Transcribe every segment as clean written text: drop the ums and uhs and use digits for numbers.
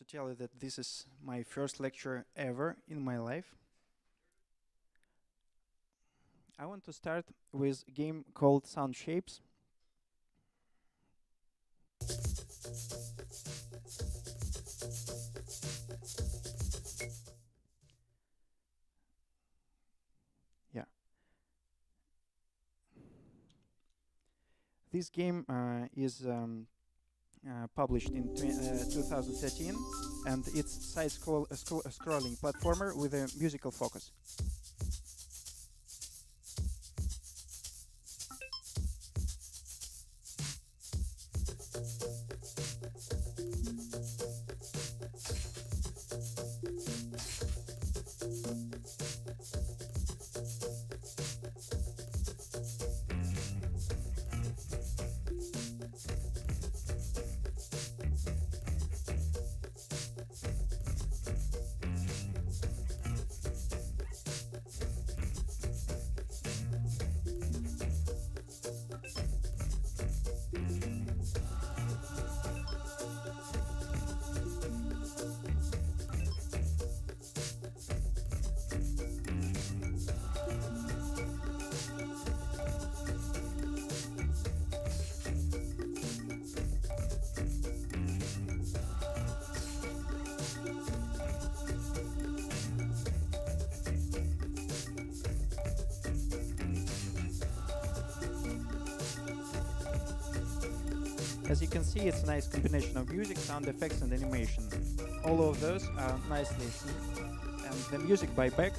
to tell you that this is my first lecture ever in my life. I want to start with a game called Sound Shapes. Yeah. This game is published in 2013, and it's side-scrolling platformer with a musical focus. As you can see, it's a nice combination of music, sound effects, and animation. All of those are nicely seen, and the music by Beck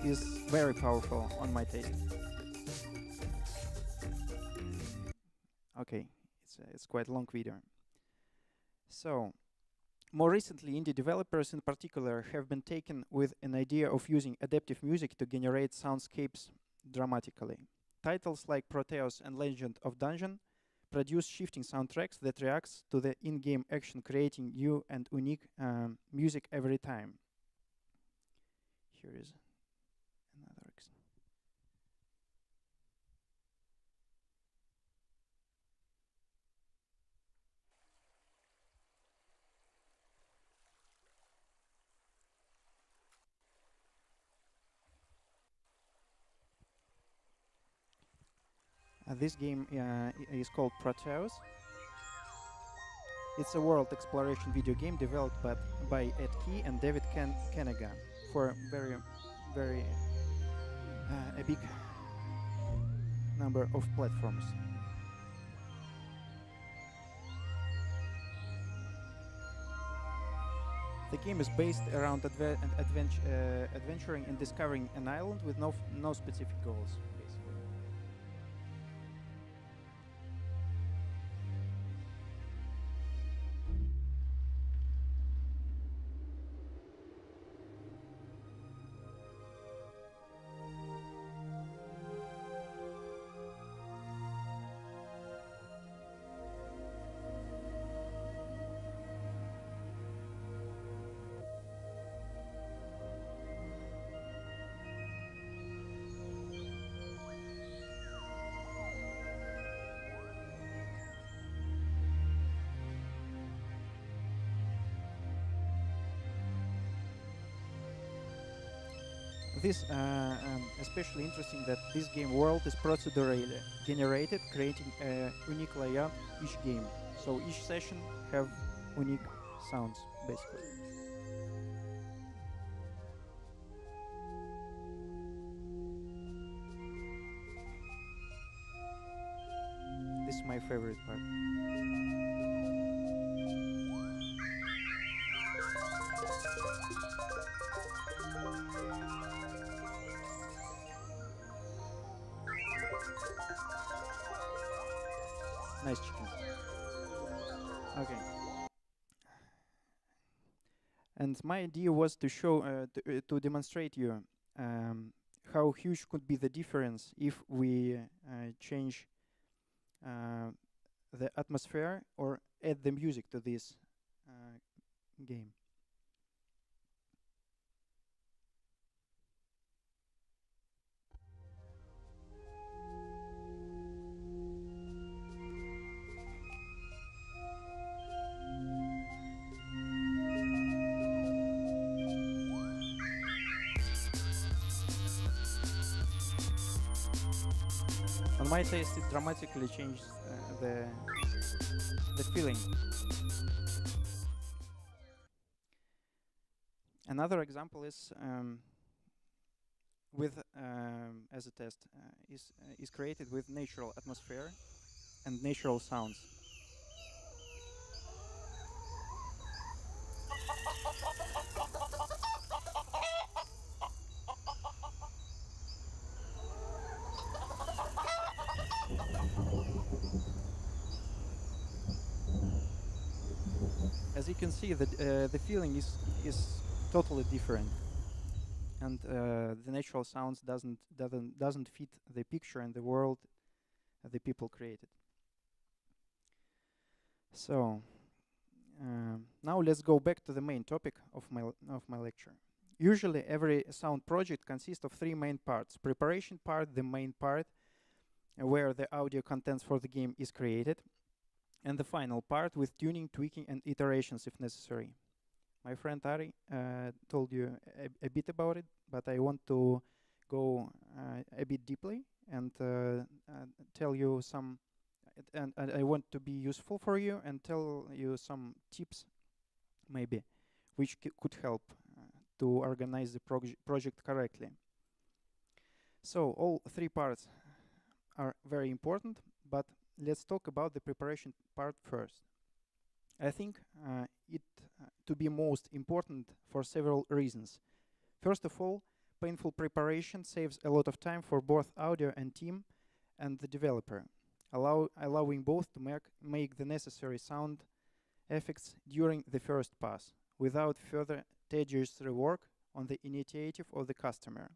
is very powerful on my taste. Okay, it's quite a long video. So, more recently, indie developers in particular have been taken with an idea of using adaptive music to generate soundscapes dramatically. Titles like Proteus and Legend of Dungeon produce shifting soundtracks that reacts to the in-game action, creating new and unique music every time. Here is another example. This game is called Proteus. It's a world exploration video game developed by Ed Key and David Kanaga for very a big number of platforms. The game is based around adventuring and discovering an island with no specific goals. This especially interesting that this game world is procedurally generated, creating a unique layout each game. So each session have unique sounds, basically. This is my favorite part. Nice chicken. Okay. And my idea was to show, to demonstrate you how huge could be the difference if we change the atmosphere or add the music to this game. On my taste, it dramatically changed the feeling. Another example is with as a test is created with natural atmosphere and natural sounds. As you can see, the feeling is totally different, and the natural sounds doesn't fit the picture and the world the people created. So now let's go back to the main topic of my lecture. Usually, every sound project consists of three main parts: preparation part, the main part, where the audio contents for the game is created, and the final part with tuning, tweaking, and iterations if necessary. My friend Ari told you a bit about it, but I want to go a bit deeply and tell you some, and I want to be useful for you and tell you some tips, maybe, which could help to organize the project correctly. So all three parts are very important, but let's talk about the preparation part first. I think it to be most important for several reasons. First of all, painful preparation saves a lot of time for both audio and team and the developer, allowing both to make the necessary sound effects during the first pass, without further tedious rework on the initiative of the customer.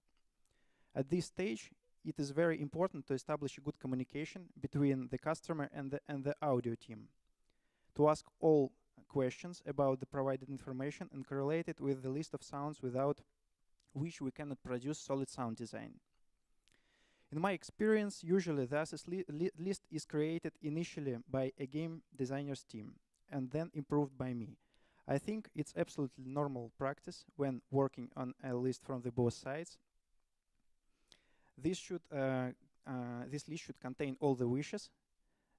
At this stage, it is very important to establish a good communication between the customer and the audio team, to ask all questions about the provided information and correlate it with the list of sounds without which we cannot produce solid sound design. In my experience, usually the assets list is created initially by a game designer's team and then improved by me. I think it's absolutely normal practice when working on a list from the both sides. This list should contain all the wishes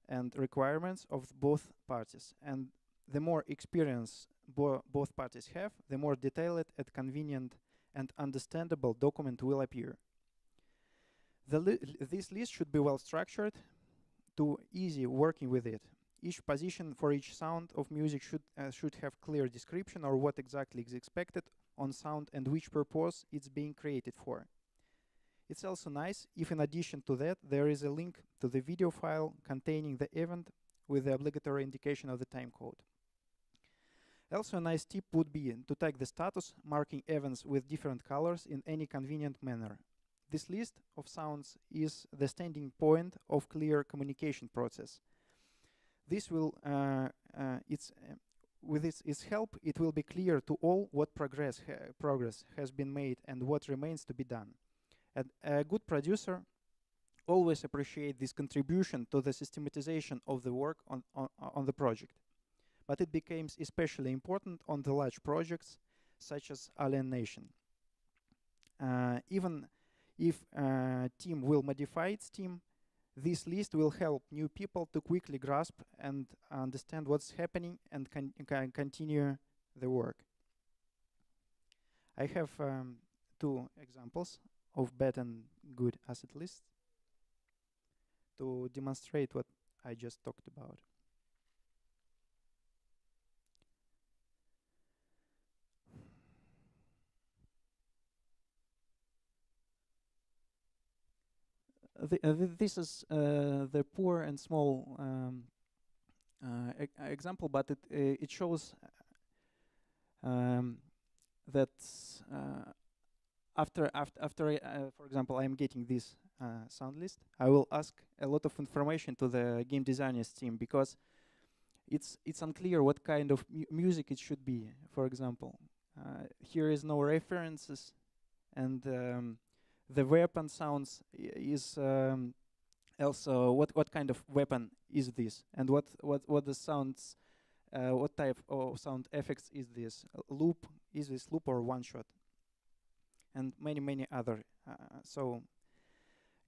and requirements of both parties, and the more experience both parties have, the more detailed and convenient and understandable document will appear. This list should be well structured to easy working with it. Each position for each sound of music should have clear description or what exactly is expected on sound and which purpose it's being created for. It's also nice if in addition to that there is a link to the video file containing the event with the obligatory indication of the timecode. Also a nice tip would be to tag the status, marking events with different colors in any convenient manner. This list of sounds is the standing point of clear communication process. This will, with its help, it will be clear to all what progress has been made and what remains to be done. And a good producer always appreciates this contribution to the systematization of the work on the project. But it becomes especially important on the large projects such as Alien Nation. Even if team will modify its team, this list will help new people to quickly grasp and understand what's happening and can continue the work. I have two examples of bad and good asset lists to demonstrate what I just talked about. This is the poor and small example, but it shows that after for example, I am getting this sound list, I will ask a lot of information to the game designers team because it's unclear what kind of music it should be. For example, here is no references, and the weapon sounds is also what kind of weapon is this, and what the sounds, what type of sound effects is this? Loop, is this loop or one shot? And many other. So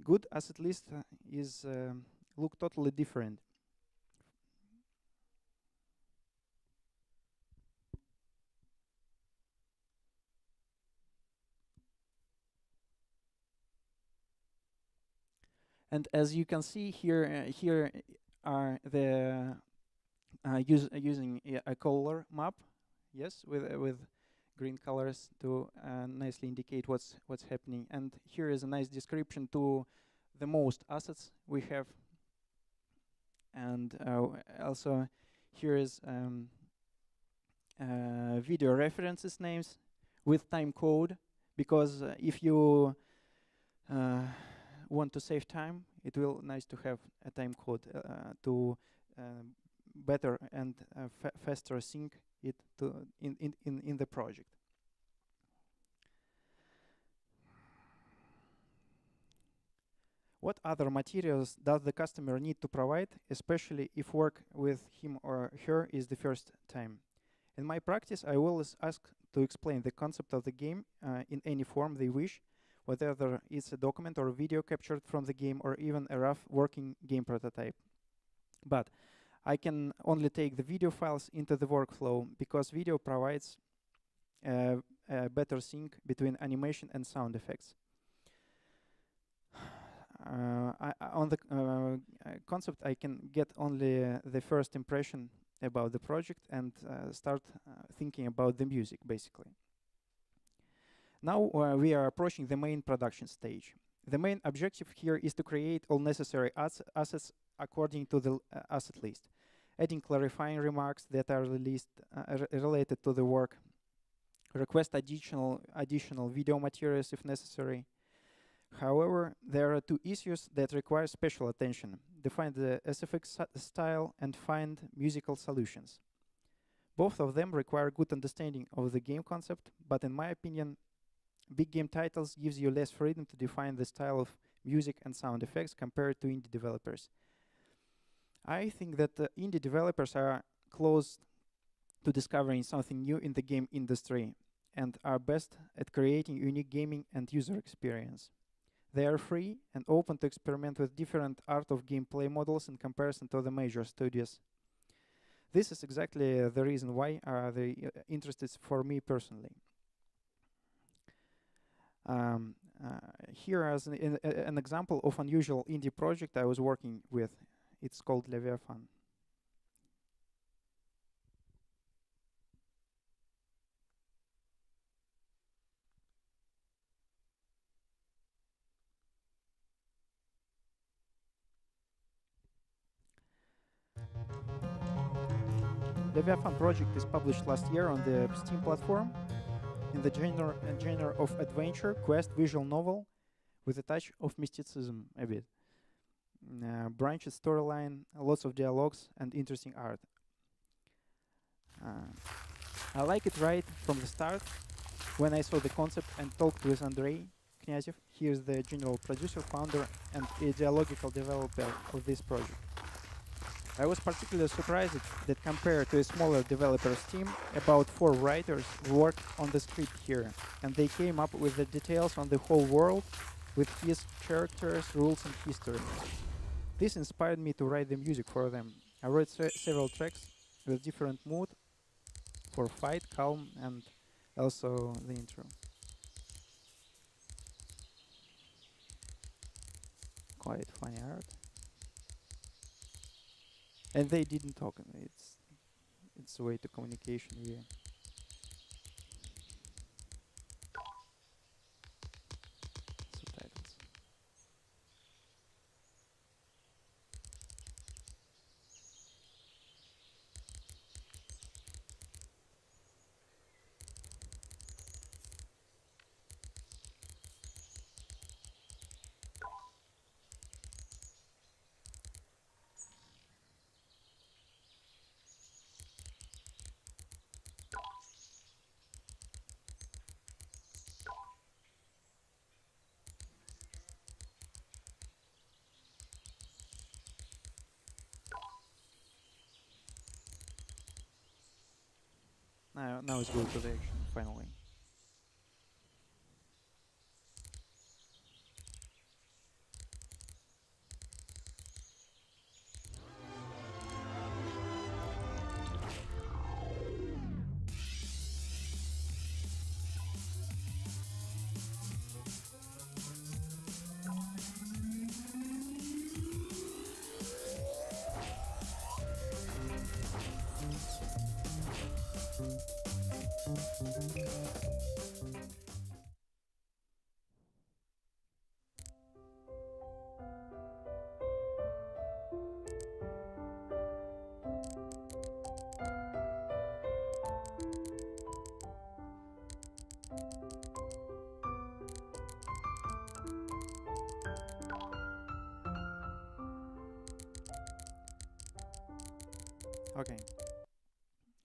Good asset list is look totally different. And as you can see here, here are the using a color map, yes, with green colors to nicely indicate what's happening. And here is a nice description to the most assets we have. And also here is video references names with time code, because if you want to save time, it will nice to have a time code to better and faster sync it to in the project. What other materials does the customer need to provide, especially if work with him or her is the first time? In my practice, I always ask to explain the concept of the game in any form they wish, whether it's a document or a video captured from the game or even a rough working game prototype. But I can only take the video files into the workflow because video provides a better sync between animation and sound effects. On the concept, I can get only the first impression about the project and start thinking about the music, basically. Now we are approaching the main production stage. The main objective here is to create all necessary assets according to the asset list, adding clarifying remarks that are related to the work, request additional video materials if necessary. However, there are two issues that require special attention: define the SFX style and find musical solutions. Both of them require good understanding of the game concept, but in my opinion, big game titles gives you less freedom to define the style of music and sound effects compared to indie developers. I think that indie developers are close to discovering something new in the game industry and are best at creating unique gaming and user experience. They are free and open to experiment with different art of gameplay models in comparison to the major studios. This is exactly the reason why they're interested for me personally. Here is an example of unusual indie project I was working with. It's called Leviathan. Leviathan project is published last year on the Steam platform in the genre of adventure, quest, visual novel with a touch of mysticism a bit. Branches storyline, lots of dialogues, and interesting art. I like it right from the start when I saw the concept and talked with Andrei Knyazhev. He is the general producer, founder, and ideological developer of this project. I was particularly surprised that compared to a smaller developers team, about 4 writers worked on the script here, and they came up with the details on the whole world with his characters, rules, and history. This inspired me to write the music for them. I wrote several tracks with different mood for fight, calm, and also the intro. Quite funny art. And they didn't talk. It's a way to communication via subtitles. Now it's go to the action, finally. Okay,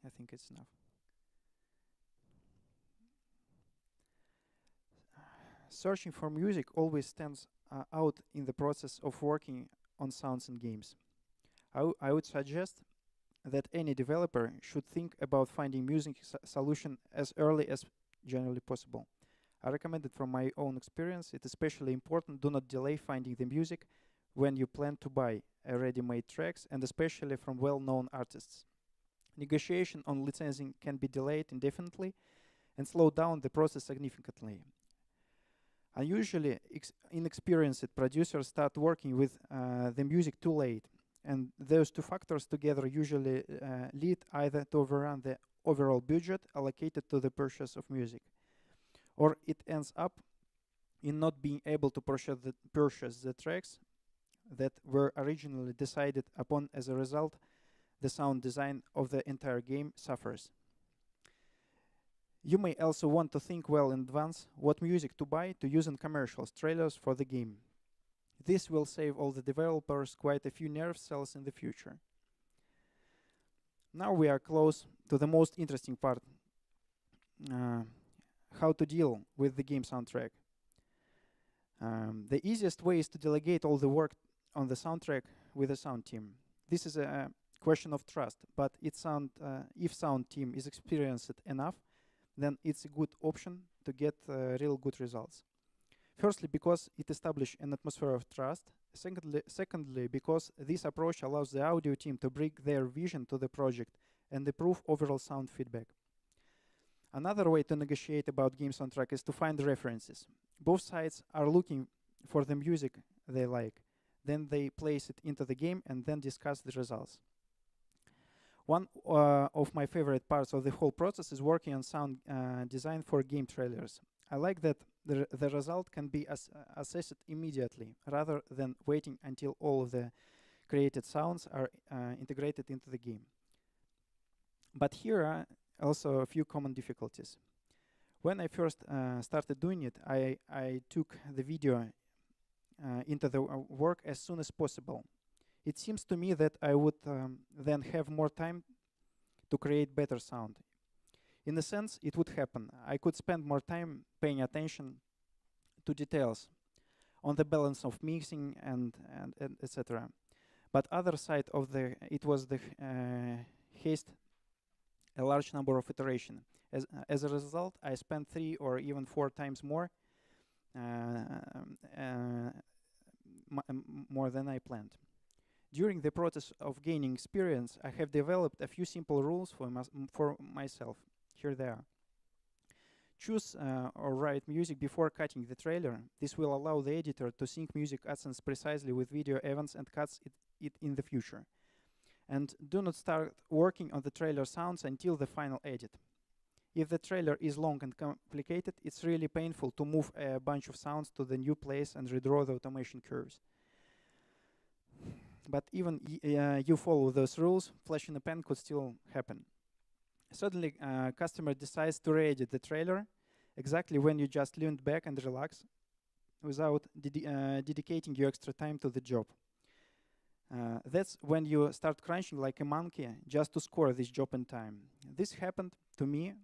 I think it's enough. Searching for music always stands out in the process of working on sounds and games. I would suggest that any developer should think about finding music solution as early as generally possible. I recommend it from my own experience. It's especially important. Do not delay finding the music when you plan to buy ready-made tracks, and especially from well-known artists. Negotiation on licensing can be delayed indefinitely and slow down the process significantly. Unusually, inexperienced producers start working with the music too late, and those two factors together usually lead either to overrun the overall budget allocated to the purchase of music, or it ends up in not being able to purchase the tracks that were originally decided upon. As a result, the sound design of the entire game suffers. You may also want to think well in advance what music to buy to use in commercials, trailers for the game. This will save all the developers quite a few nerve cells in the future. Now we are close to the most interesting part, how to deal with the game soundtrack. The easiest way is to delegate all the work on the soundtrack with a sound team. This is a question of trust, but if sound team is experienced enough, then it's a good option to get real good results. Firstly, because it establishes an atmosphere of trust. Secondly, because this approach allows the audio team to bring their vision to the project and improve overall sound feedback. Another way to negotiate about game soundtrack is to find references. Both sides are looking for the music they like. Then they place it into the game and then discuss the results. One of my favorite parts of the whole process is working on sound design for game trailers. I like that the result can be assessed immediately, rather than waiting until all of the created sounds are integrated into the game. But here are also a few common difficulties. When I first started doing it, I took the video into the work as soon as possible. It seems to me that I would then have more time to create better sound. In a sense, it would happen. I could spend more time paying attention to details on the balance of mixing and etc. But other side of it was the haste a large number of iterations. As a result, I spent 3 or even 4 times more more than I planned. During the process of gaining experience, I have developed a few simple rules for myself. Here they are. Choose or write music before cutting the trailer. This will allow the editor to sync music accents precisely with video events and cuts it in the future. And do not start working on the trailer sounds until the final edit. If the trailer is long and complicated, it's really painful to move a bunch of sounds to the new place and redraw the automation curves. But even you follow those rules, flash in the pan could still happen. Suddenly, customer decides to re-edit the trailer exactly when you just leaned back and relax without dedicating your extra time to the job. That's when you start crunching like a monkey just to score this job in time. This happened to me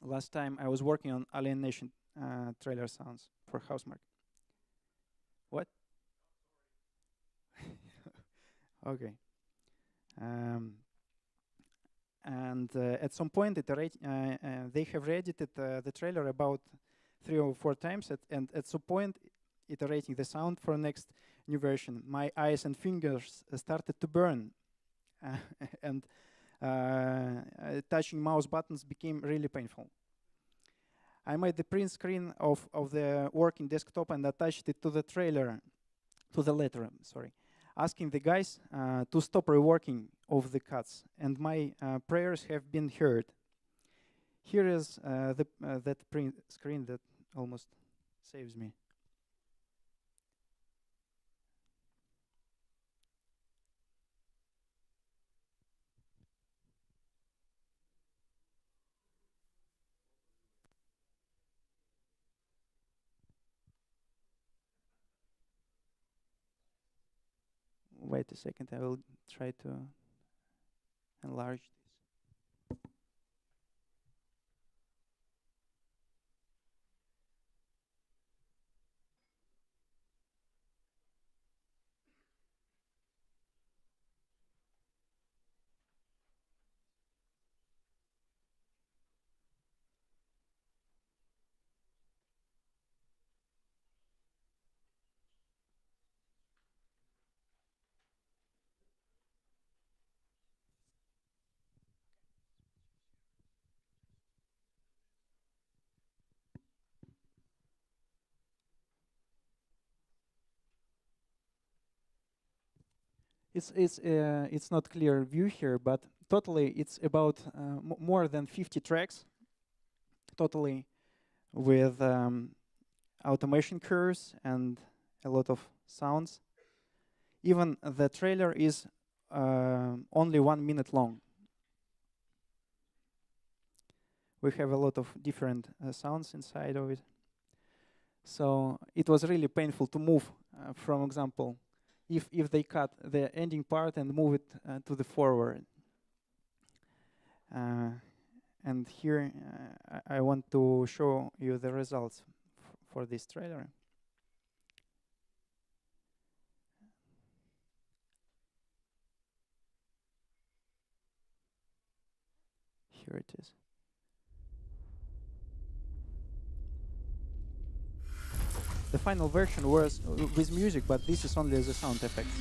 last time I was working on Alienation trailer sounds for Housemarque. What? Okay. And at some point, they have re-edited the trailer about 3 or 4 times, and at some point, iterating the sound for next new version, my eyes and fingers started to burn, and touching mouse buttons became really painful. I made the print screen of the working desktop and attached it to the trailer, to the letter, sorry, asking the guys to stop reworking of the cuts, and my prayers have been heard. Here is that print screen that almost saves me. Wait a second, I will try to enlarge this. It's not clear view here, but totally it's about more than 50 tracks totally with automation curves and a lot of sounds. Even the trailer is only 1 minute long. We have a lot of different sounds inside of it. So it was really painful to move, for example, if they cut the ending part and move it to the forward. And here I want to show you the results for this trailer. Here it is. The final version was with music, but this is only the sound effects.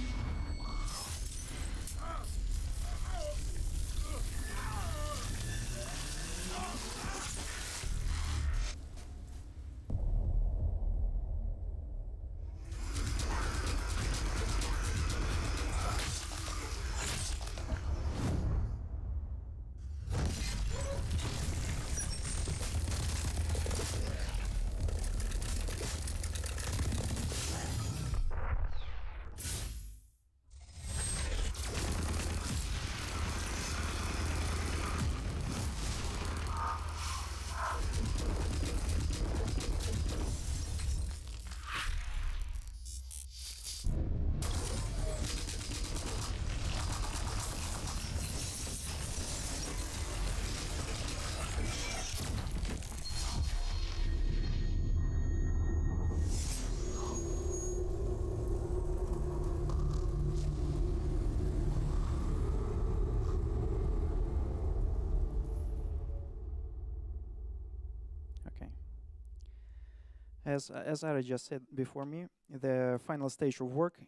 As Ari just said before me, the final stage of work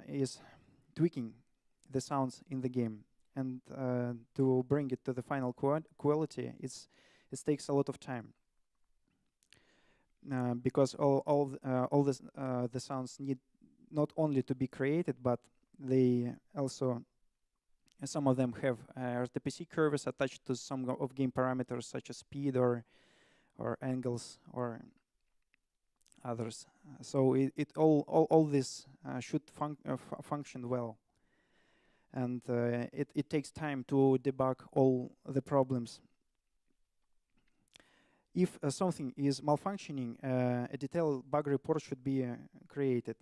is tweaking the sounds in the game, and to bring it to the final quality, it takes a lot of time because all the sounds need not only to be created, but they also some of them have RTPC curves attached to some of game parameters such as speed or angles or others. So all this should function well, and it takes time to debug all the problems. If something is malfunctioning, a detailed bug report should be created.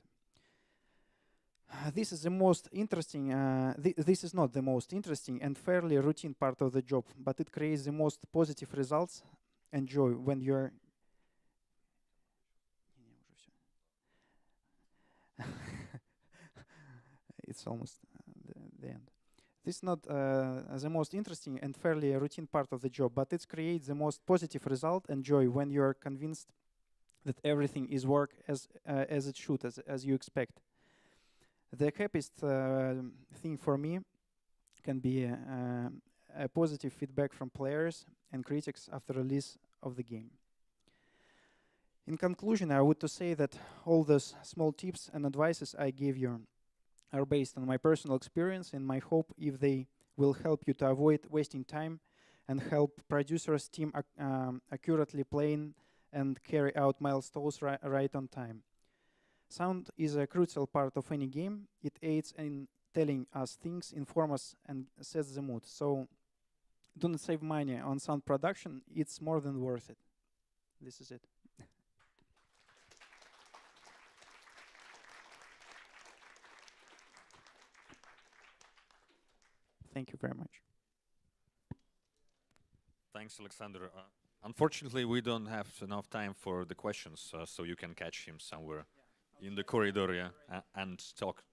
This is the most interesting. This is not the most interesting and fairly routine part of the job, but it creates the most positive results and joy when you're it's almost the end. This is not the most interesting and fairly routine part of the job, but it creates the most positive result and joy when you are convinced that everything is work as it should, as you expect. The happiest thing for me can be a positive feedback from players and critics after release of the game. In conclusion, I would to say that all those small tips and advices I gave you are based on my personal experience and my hope if they will help you to avoid wasting time and help producers team accurately plan and carry out milestones right on time. Sound is a crucial part of any game. It aids in telling us things, inform us, and sets the mood. So do not save money on sound production. It's more than worth it. This is it. Thank you very much. Thanks, Alexander. Unfortunately, we don't have enough time for the questions, so you can catch him somewhere in the corridor, yeah, and talk